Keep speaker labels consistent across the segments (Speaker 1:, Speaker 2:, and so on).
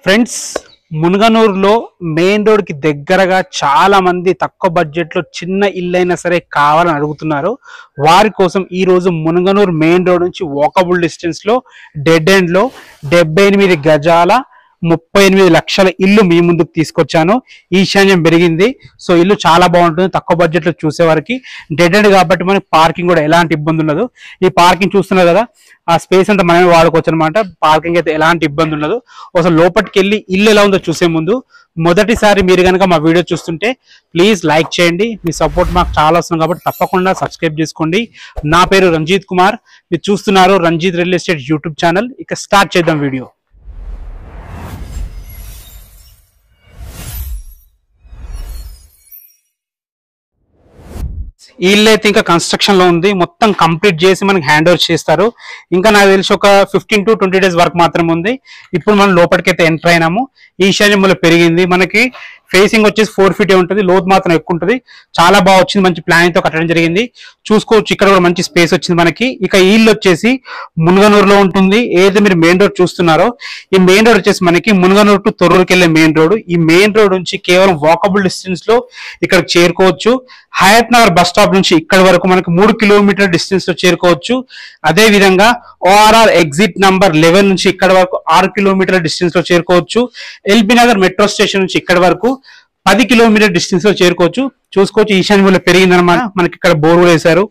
Speaker 1: Friends, మునగనూరులో main road కి దగ్గరగా చాలా మంది తక్కువ బడ్జెట్ లో చిన్న ఇల్లు అయినా సరే కావాలని అడుగుతున్నారు. వారి కోసం ఈ రోజు మునగనూరు మెయిన్ రోడ్ నుంచి వాకబుల్ డిస్టెన్స్ లో డెడ్ ఎండ్ లో 78 గజాల 38 లక్షల ఇల్లు మీ ముందుకు తీసుకొచ్చాను. ఈశాన్యం పెరిగింది. సో ఇల్లు చాలా బాగుంటుంది. తక్కువ బడ్జెట్ లో చూసే వారికి డెడ్ ఎండ్ కాబట్టి మనకి పార్కింగ్ కూడా ఎలాంటి ఇబ్బంది ఉండదు. ఈ పార్కింగ్ చూస్తున్నారు కదా, ఆ స్పేస్ అంతా మనమే వాడుకోవచ్చు అనమాట. పార్కింగ్ అయితే ఎలాంటి ఇబ్బంది ఉండదు. అసలు లోపలికి వెళ్ళి ఇల్లు ఎలా ఉందో చూసే ముందు మొదటిసారి మీరు కనుక మా వీడియో చూస్తుంటే ప్లీజ్ లైక్ చేయండి. మీ సపోర్ట్ మాకు చాలా అవసరం కాబట్టి తప్పకుండా సబ్స్క్రైబ్ చేసుకోండి. నా పేరు రంజిత్ కుమార్. మీరు చూస్తున్నారు Ranjith real estate YouTube channel. ఇక స్టార్ట్ చేద్దాం వీడియో. ఈ ఇల్లు అయితే ఇంకా కన్స్ట్రక్షన్ లో ఉంది. మొత్తం కంప్లీట్ చేసి మనకి హ్యాండ్ ఓవర్ చేస్తారు. ఇంకా నాకు తెలిసి ఒక 15 to 20 days వర్క్ మాత్రం ఉంది. ఇప్పుడు మనం లోపలికైతే ఎంటర్ అయినాము. ఈశాన్యంలో పెరిగింది. మనకి ఫేసింగ్ వచ్చేసి 4 feet ఉంటుంది. లోతు మాత్రం ఎక్కువ ఉంటుంది. చాలా బాగా వచ్చింది. మంచి ప్లానింగ్ తో కట్టడం జరిగింది. చూసుకోవచ్చు, ఇక్కడ కూడా మంచి స్పేస్ వచ్చింది మనకి. ఇక ఈ ఇల్లు వచ్చేసి మునగనూరులో ఉంటుంది. ఏదైతే మీరు మెయిన్ రోడ్ చూస్తున్నారో ఈ మెయిన్ రోడ్ వచ్చేసి మనకి మునగనూరు టు తొర్రూరుకి వెళ్ళే మెయిన్ రోడ్. ఈ మెయిన్ రోడ్ నుంచి కేవలం వాకబుల్ డిస్టెన్స్ లో ఇక్కడ చేరుకోవచ్చు. హయత్ నగర్ బస్ స్టాప్ నుంచి ఇక్కడ వరకు మనకి 3 kilometer డిస్టెన్స్ లో చేరుకోవచ్చు. అదే విధంగా ORR ఎగ్జిట్ నంబర్ 11 నుంచి ఇక్కడ వరకు 6 kilometer డిస్టెన్స్ లో చేరుకోవచ్చు. ఎల్బీ నగర్ మెట్రో స్టేషన్ నుంచి ఇక్కడ వరకు 10 kilometer డిస్టెన్స్ లో చేరుకోవచ్చు. చూసుకోవచ్చు, ఈశాన్యంలో పెరిగింది అనమాట. మనకి ఇక్కడ బోర్ వేశారు.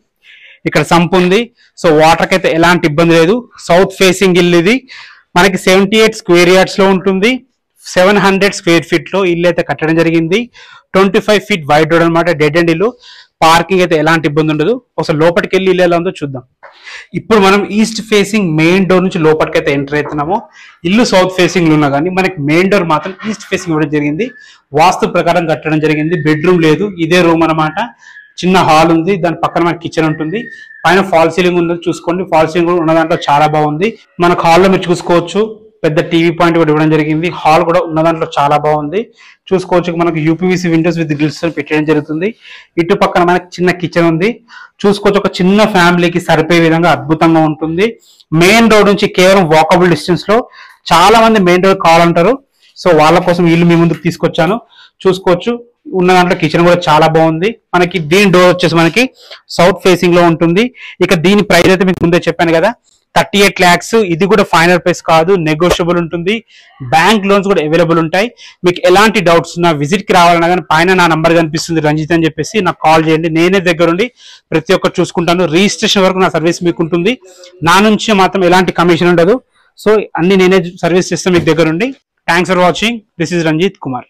Speaker 1: ఇక్కడ సంప్ ఉంది. సో వాటర్ కి అయితే ఎలాంటి ఇబ్బంది లేదు. సౌత్ ఫేసింగ్ ఇల్లు ఇది. మనకి 78 square yards లో ఉంటుంది. 700 square feet లో ఇల్లు అయితే కట్టడం జరిగింది. 25 feet వైడ్ రోడ్ అనమాట. డెడ్ అండ్ ఇల్లు. పార్కింగ్ అయితే ఎలాంటి ఇబ్బంది ఉండదు. ఒకసారి లోపలికి వెళ్ళి ఇల్లు ఎలా ఉందో చూద్దాం. ఇప్పుడు మనం ఈస్ట్ ఫేసింగ్ మెయిన్ డోర్ నుంచి లోపలికి అయితే ఎంటర్ అవుతున్నాము. ఇల్లు సౌత్ ఫేసింగ్ లో ఉన్నా కానీ మనకి మెయిన్ డోర్ మాత్రం ఈస్ట్ ఫేసింగ్ ఇవ్వడం జరిగింది. వాస్తు ప్రకారం కట్టడం జరిగింది. బెడ్రూమ్ లేదు, ఇదే రూమ్ అనమాట. చిన్న హాల్ ఉంది. దాని పక్కన మనకి కిచెన్ ఉంటుంది. పైన ఫాల్ సీలింగ్ ఉంది. చూసుకోండి, ఫాల్ సీలింగ్ ఉన్న దాంట్లో చాలా బాగుంది. మనకు హాల్లో మీరు చూసుకోవచ్చు, పెద్ద టీవీ పాయింట్ కూడా ఇవ్వడం జరిగింది. హాల్ కూడా ఉన్న దాంట్లో చాలా బాగుంది. చూసుకోవచ్చు, మనకు యూపీవీసీ విండోస్ విత్ గ్రిల్స్ పెట్టడం జరుగుతుంది. ఇటు పక్కన మనకి చిన్న కిచెన్ ఉంది. చూసుకోవచ్చు, ఒక చిన్న ఫ్యామిలీకి సరిపోయే విధంగా అద్భుతంగా ఉంటుంది. మెయిన్ రోడ్ నుంచి కేవలం వాకబుల్ డిస్టెన్స్ లో చాలా మంది మెయిన్ రోడ్ కావాలంటారు. సో వాళ్ళ కోసం ఇల్లు మీ ముందుకు తీసుకొచ్చాను. చూసుకోవచ్చు, ఉన్న దాంట్లో కిచెన్ కూడా చాలా బాగుంది. మనకి దీని డోర్ వచ్చేసి మనకి సౌత్ ఫేసింగ్ లో ఉంటుంది. ఇక దీని ప్రైస్ అయితే మీకు ముందే చెప్పాను కదా, 38 lakhs. ఇది కూడా ఫైనల్ ప్రైస్ కాదు, నెగోషియబుల్ ఉంటుంది. బ్యాంక్ లోన్స్ కూడా అవైలబుల్ ఉంటాయి. మీకు ఎలాంటి డౌట్స్ ఉన్నా విజిట్ కి రావాలన్నా కానీ పైన నా నంబర్ కనిపిస్తుంది, రంజిత్ అని చెప్పేసి నాకు కాల్ చేయండి. నేనే దగ్గరుండి ప్రతి ఒక్కరు చూసుకుంటాను. రిజిస్ట్రేషన్ వరకు నా సర్వీస్ మీకు ఉంటుంది. నా నుంచి మాత్రం ఎలాంటి కమిషన్ ఉండదు. సో అన్ని నేనే సర్వీస్ చేస్తాను మీకు దగ్గరుండి. Thanks for watching. This is Ranjith Kumar.